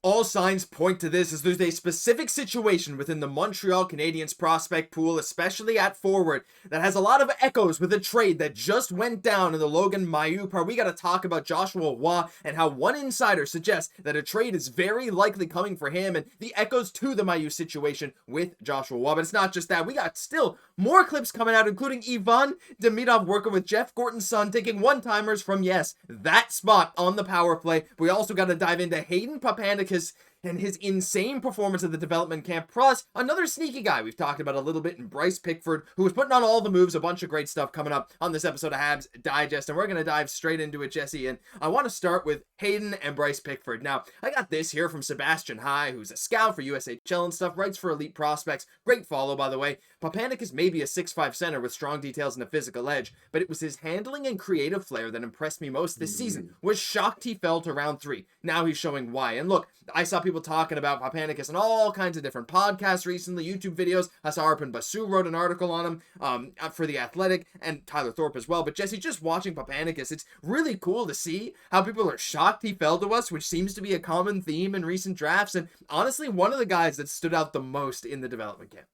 All signs point to this, as there's a specific situation within the Montreal Canadiens prospect pool, especially at forward, that has a lot of echoes with a trade that just went down in the Logan Mailloux part. We got to talk about Joshua Roy and how one insider suggests that a trade is very likely coming for him, and the echoes to the Mailloux situation with Joshua Roy. But it's not just that. We got still more clips coming out, including Ivan Demidov working with Jeff Gorton's son, taking one-timers from, yes, that spot on the power play. We also got to dive into Hayden Paupanekis and his insane performance at the development camp, plus another sneaky guy we've talked about a little bit in Bryce Pickford, who was putting on all the moves. A bunch of great stuff coming up on this episode of Habs Digest, and we're going to dive straight into it, Jesse, and I want to start with Hayden and Bryce Pickford. Now, I got this here from Sebastian High, who's a scout for USHL and stuff, writes for Elite Prospects. Great follow, by the way. Paupanekis may be a 6'5" center with strong details and a physical edge, but it was his handling and creative flair that impressed me most this season. Was shocked he fell to round 3. Now he's showing why. And look, I saw people talking about Paupanekis on all kinds of different podcasts recently, YouTube videos. I saw Arber and Basu wrote an article on him for The Athletic, and Tyler Thorpe as well. But Jesse, just watching Paupanekis, it's really cool to see how people are shocked he fell to us, which seems to be a common theme in recent drafts. And honestly, one of the guys that stood out the most in the development camp.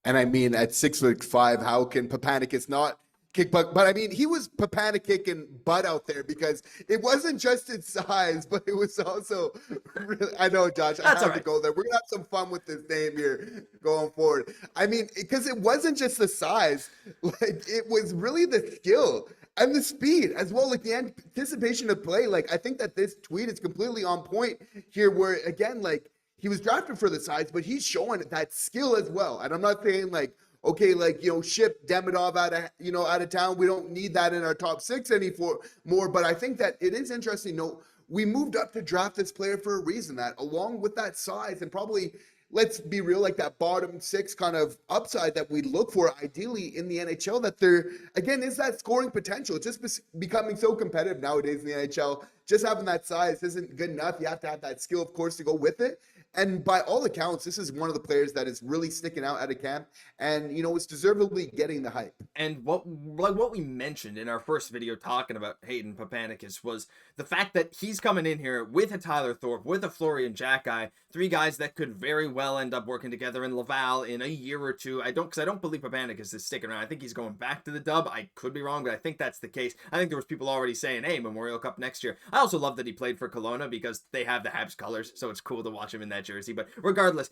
And I mean, at 6'5", how can Paupanekis not kick puck? But I mean, he was Paupanek kicking butt out there, because it wasn't just his size, but it was also really, I know, Josh, I have to go there. We're going to have some fun with this name here going forward. I mean, because it wasn't just the size, like it was really the skill and the speed as well, like the anticipation of play. Like, I think that this tweet is completely on point here, where again, like, he was drafted for the size, but he's showing that skill as well. And I'm not saying like, okay, like, ship Demidov out of town. We don't need that in our top 6 anymore. But I think that it is interesting. No, we moved up to draft this player for a reason, that along with that size and probably, let's be real, like that bottom 6 kind of upside that we look for ideally in the NHL, that there, again, is that scoring potential. It's just becoming so competitive nowadays in the NHL. Just having that size isn't good enough. You have to have that skill, of course, to go with it. And by all accounts, this is one of the players that is really sticking out at a camp, and is deservedly getting the hype. And what we mentioned in our first video talking about Hayden Paupanekis was the fact that he's coming in here with a Tyler Thorpe, with a Florian Xhekaj, 3 guys that could very well end up working together in Laval in a year or two. I don't believe Paupanekis is sticking around. I think he's going back to the Dub. I could be wrong, but I think that's the case. I think there was people already saying, hey, Memorial Cup next year. I also love that he played for Kelowna, because they have the Habs colors, so it's cool to watch him in that jersey. But regardless,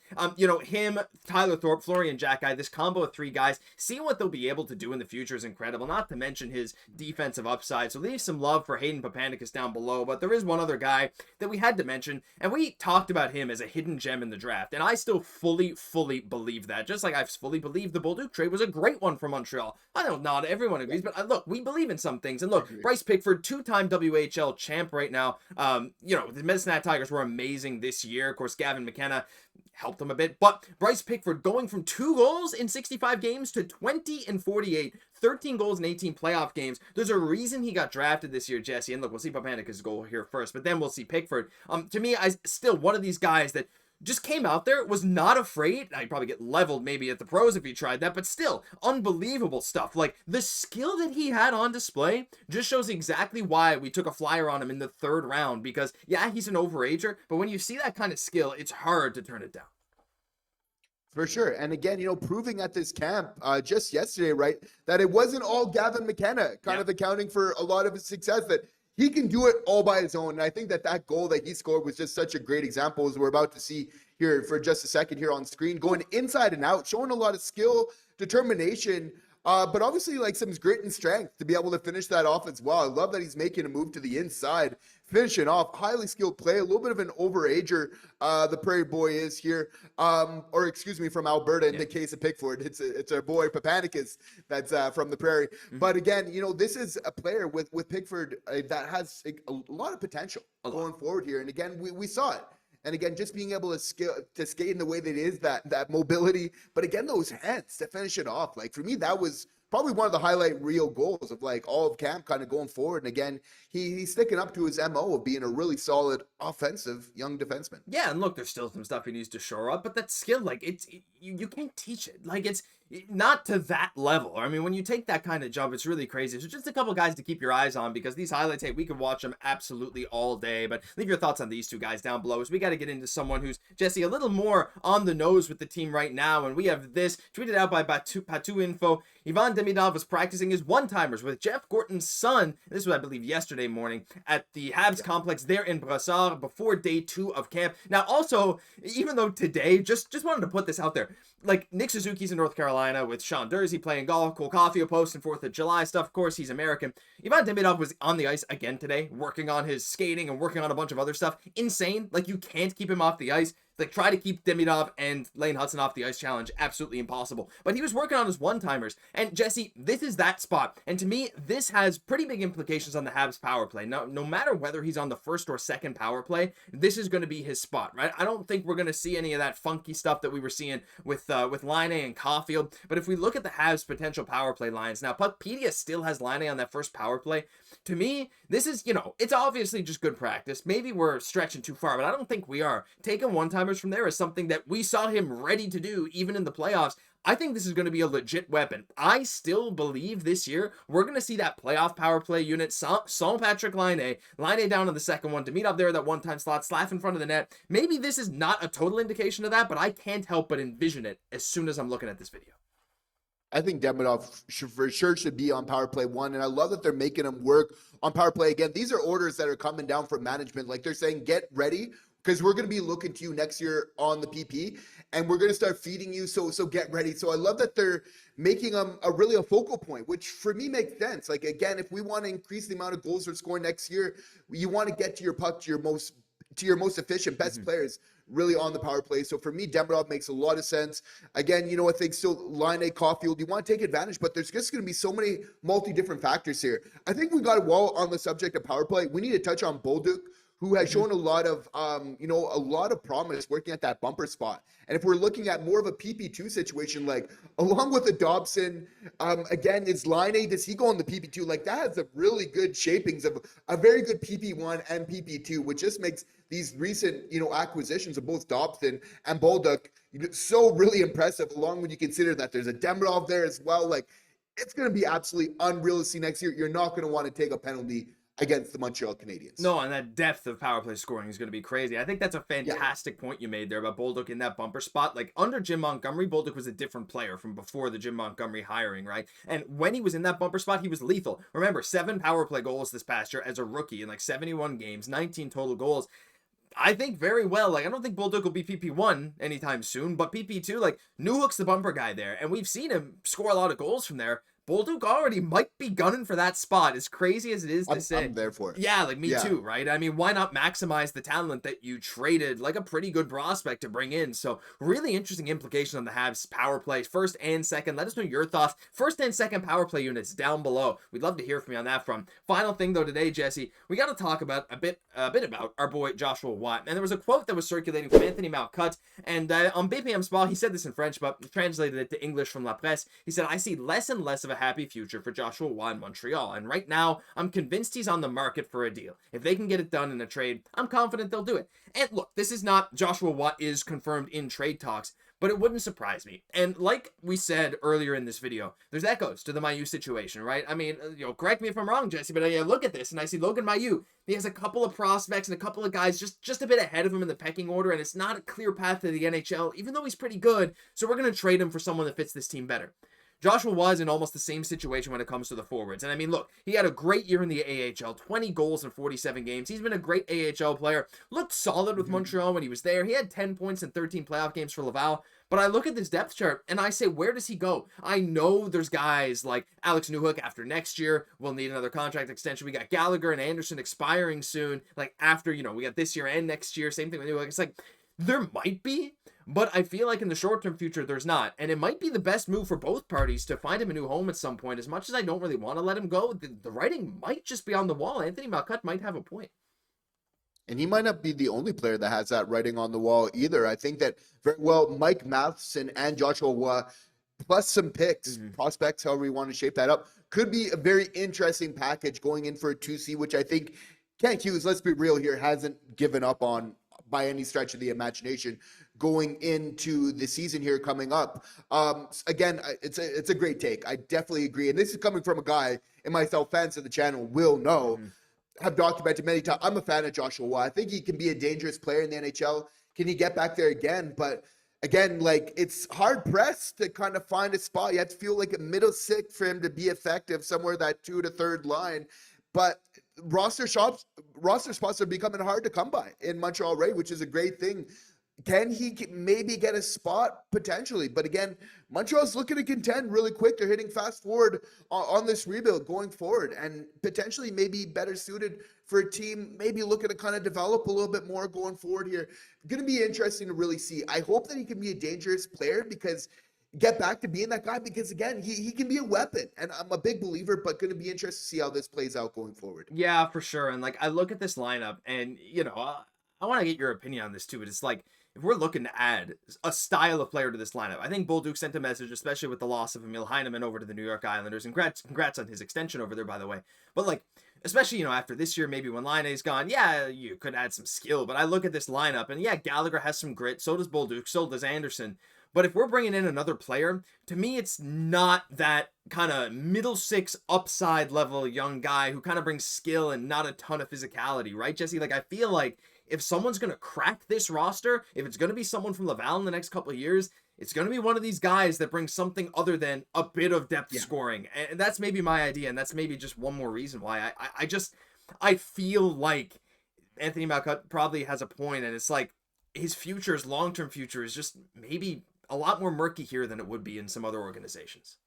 him, Tyler Thorpe, Florian Xhekaj, this combo of 3 guys, seeing what they'll be able to do in the future is incredible, not to mention his defensive upside. So leave some love for Hayden Paupanekis down below. But there is one other guy that we had to mention, and we talked about him as a hidden gem in the draft, and I still fully believe that, just like I fully believe the Bolduc trade was a great one for Montreal. I know not everyone agrees, but look, we believe in some things. And look, Bryce Pickford, 2-time WHL champ right now. The Medicine Tigers were amazing this year. Of course, Gavin McKenna helped him a bit, but Bryce Pickford going from 2 goals in 65 games to 20 and 48, 13 goals in 18 playoff games. There's a reason he got drafted this year, Jesse. And look, we'll see Paupanekis' goal here first, but then we'll see Pickford. To me, I still one of these guys that just came out there, was not afraid. I'd probably get leveled maybe at the pros if he tried that, but still, unbelievable stuff. Like, the skill that he had on display just shows exactly why we took a flyer on him in the 3rd round, because, yeah, he's an overager, but when you see that kind of skill, it's hard to turn it down. For sure. And again, proving at this camp just yesterday, right, that it wasn't all Gavin McKenna kind of accounting for a lot of his success, that he can do it all by his own. And I think that goal that he scored was just such a great example, as we're about to see here for just a second here on screen, going inside and out, showing a lot of skill, determination, but obviously like some grit and strength to be able to finish that off as well. I love that he's making a move to the inside, finishing off, highly skilled play, a little bit of an overager, the Prairie Boy is here, from Alberta in the case of Pickford. It's our boy Paupanekis that's from the Prairie. Mm-hmm. But again, this is a player with Pickford that has a lot of potential going forward here. And again, we saw it. And again, just being able to skate in the way that it is, that mobility, but again, those hands to finish it off. Like, for me, that was probably one of the highlight reel goals of like all of camp kind of going forward. And again, he's sticking up to his MO of being a really solid offensive young defenseman. Yeah, and look, there's still some stuff he needs to shore up, but that skill, like, you can't teach it. Like, not to that level. I mean, when you take that kind of jump, it's really crazy. So just a couple guys to keep your eyes on, because these highlights, hey, we could watch them absolutely all day. But leave your thoughts on these two guys down below, as we got to get into someone who's, Jesse, a little more on the nose with the team right now. And we have this tweeted out by Patu Info. Ivan Demidov was practicing his one-timers with Jeff Gorton's son. This was, I believe, yesterday morning at the Habs complex there in Brossard before day 2 of camp. Now, also, even though today, just wanted to put this out there, like, Nick Suzuki's in North Carolina with Sean Dursey playing golf, Cole Caufield posting 4th of July stuff. Of course, he's American. Ivan Demidov was on the ice again today, working on his skating and working on a bunch of other stuff. Insane. Like, you can't keep him off the ice. Like, try to keep Demidov and Lane Hudson off the ice challenge. Absolutely impossible. But he was working on his one-timers. And, Jesse, this is that spot. And to me, this has pretty big implications on the Habs power play. Now, no matter whether he's on the first or second power play, this is going to be his spot, right? I don't think we're going to see any of that funky stuff that we were seeing with Laine and Caufield. But if we look at the Habs' potential power play lines, now, Puckpedia still has Laine on that first power play. To me, this is, it's obviously just good practice. Maybe we're stretching too far, but I don't think we are. Taking one-timers from there is something that we saw him ready to do even in the playoffs. I think this is going to be a legit weapon. I still believe this year we're going to see that playoff power play unit. Saint Patrick Laine down on the second one, Demidov there, that one-time slot, Slaf in front of the net. Maybe this is not a total indication of that, but I can't help but envision it as soon as I'm looking at this video. I think Demidov for sure should be on power play 1, and I love that they're making him work on power play again. These are orders that are coming down from management. Like, they're saying, get ready, because we're going to be looking to you next year on the PP, and we're going to start feeding you, so get ready. So I love that they're making him a focal point, which for me makes sense. Like, again, if we want to increase the amount of goals we're scoring next year, you want to get to your puck, to your most efficient, best players really on the power play. So for me, Demidov makes a lot of sense. Again, I think still Laine, Caufield, you want to take advantage, but there's just going to be so many different factors here. I think we got, while on the subject of power play, we need to touch on Bolduc, who has shown a lot of promise working at that bumper spot. And if we're looking at more of a PP2 situation, like along with the Dobson, again, is Laine, does he go on the PP2? Like, that has a really good shapings of a very good PP1 and PP2, which just makes these recent, acquisitions of both Dobson and Bolduc so really impressive, along when you consider that there's a Demidov there as well. Like, it's going to be absolutely unreal to see next year. You're not going to want to take a penalty against the Montreal Canadiens. No, and that depth of power play scoring is going to be crazy. I think that's a fantastic point you made there about Bolduc in that bumper spot. Like, under Jim Montgomery, Bolduc was a different player from before the Jim Montgomery hiring, right? And when he was in that bumper spot, he was lethal. Remember, 7 power play goals this past year as a rookie in 71 games, 19 total goals. I think very well. Like, I don't think Bolduc will be PP1 anytime soon, but PP2, like, Newhook's the bumper guy there, and we've seen him score a lot of goals from there. Bolduc already might be gunning for that spot, as crazy as it is to say. I'm there for it. Yeah, like, me too, right? I mean, why not maximize the talent that you traded, like a pretty good prospect, to bring in? So, really interesting implications on the Habs power play, first and second. Let us know your thoughts. First and second power play units down below. We'd love to hear from you on that front. Final thing, though, today, Jesse, we got to talk about a bit about our boy Joshua Watt. And there was a quote that was circulating from Anthony Malcutt, and on BPM Sport, he said this in French, but translated it to English from La Presse. He said, "I see less and less of a happy future for Joshua Watt in Montreal, and right now I'm convinced he's on the market for a deal. If they can get it done in a trade, I'm confident they'll do it." And look, this is not Joshua Watt is confirmed in trade talks, but it wouldn't surprise me. And like we said earlier in this video, there's echoes to the Mailloux situation, right? I mean, correct me if I'm wrong, Jesse, but I look at this and I see Logan Mailloux. He has a couple of prospects and a couple of guys just a bit ahead of him in the pecking order, and it's not a clear path to the NHL, even though he's pretty good. So we're going to trade him for someone that fits this team better. Joshua was in almost the same situation when it comes to the forwards. And I mean, look, he had a great year in the AHL, 20 goals in 47 games. He's been a great AHL player. Looked solid with Montreal when he was there. He had 10 points in 13 playoff games for Laval. But I look at this depth chart and I say, where does he go? I know there's guys like Alex Newhook after next year will need another contract extension. We got Gallagher and Anderson expiring soon. Like, after, we got this year and next year. Same thing with Newhook. It's like, there might be, but I feel like in the short-term future, there's not. And it might be the best move for both parties to find him a new home at some point. As much as I don't really want to let him go, the writing might just be on the wall. Anthony Malcutt might have a point. And he might not be the only player that has that writing on the wall either. I think that very well Mike Matheson and Joshua Watt, plus some picks, prospects, however you want to shape that up, could be a very interesting package going in for a 2C, which I think Kent Hughes, let's be real here, hasn't given up on by any stretch of the imagination going into the season here coming up. Again, it's a great take. I definitely agree. And this is coming from a guy, and myself, fans of the channel will know, have documented many times. I'm a fan of Joshua Waugh. I think he can be a dangerous player in the NHL. Can he get back there again? But again, like, it's hard pressed to kind of find a spot. You have to feel like a middle six for him to be effective, somewhere that 2 to 3rd line. But roster spots are becoming hard to come by in Montreal, right? Which is a great thing. Can he maybe get a spot? Potentially. But again, Montreal's looking to contend really quick. They're hitting fast forward on this rebuild going forward, and potentially maybe better suited for a team maybe looking to kind of develop a little bit more going forward here. Going to be interesting to really see. I hope that he can be a dangerous player, because get back to being that guy, because again, he can be a weapon, and I'm a big believer, but going to be interested to see how this plays out going forward. Yeah, for sure. And like, I look at this lineup, and I want to get your opinion on this too, but it's like, if we're looking to add a style of player to this lineup, I think Bolduc sent a message, especially with the loss of Emil Heineman over to the New York Islanders. And congrats on his extension over there, by the way. But like, especially, after this year, maybe when Laine's gone, yeah, you could add some skill. But I look at this lineup, and yeah, Gallagher has some grit. So does Bolduc. So does Anderson. But if we're bringing in another player, to me, it's not that kind of middle six upside level young guy who kind of brings skill and not a ton of physicality, right, Jesse? Like, I feel like if someone's going to crack this roster, if it's going to be someone from Laval in the next couple of years, it's going to be one of these guys that brings something other than a bit of depth scoring. And that's maybe my idea, and that's maybe just one more reason why I feel like Anthony Malcutt probably has a point, and it's like his long-term future is just maybe a lot more murky here than it would be in some other organizations.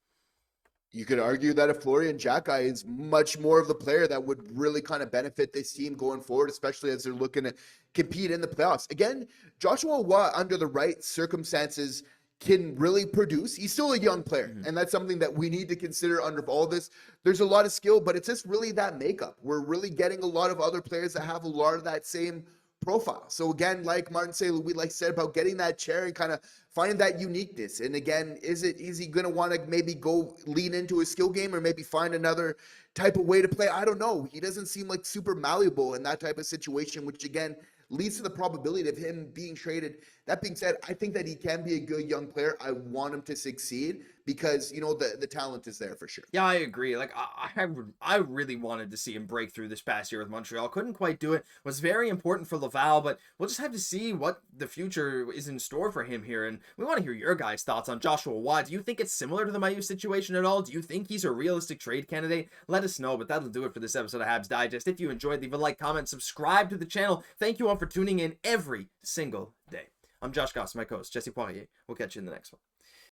You could argue that a Florian Xhekaj is much more of the player that would really kind of benefit this team going forward, especially as they're looking to compete in the playoffs. Again, Joshua Waugh, under the right circumstances, can really produce. He's still a young player, and that's something that we need to consider under all this. There's a lot of skill, but it's just really that makeup. We're really getting a lot of other players that have a lot of that same profile. So again, like Martin said about getting that chair and kind of finding that uniqueness. And again, is he going to want to maybe go lean into a skill game, or maybe find another type of way to play? I don't know. He doesn't seem like super malleable in that type of situation, which again leads to the probability of him being traded. That being said, I think that he can be a good young player. I want him to succeed, because the talent is there for sure. Yeah, I agree. Like, I really wanted to see him break through this past year with Montreal. Couldn't quite do it. Was very important for Laval, but we'll just have to see what the future is in store for him here. And we want to hear your guys' thoughts on Joshua Waugh. Do you think it's similar to the Mailloux situation at all? Do you think he's a realistic trade candidate? Let us know. But that'll do it for this episode of Habs Digest. If you enjoyed, leave a like, comment, subscribe to the channel. Thank you all for tuning in every single day. I'm Josh Gosse, my co-host, Jesse Poirier. We'll catch you in the next one.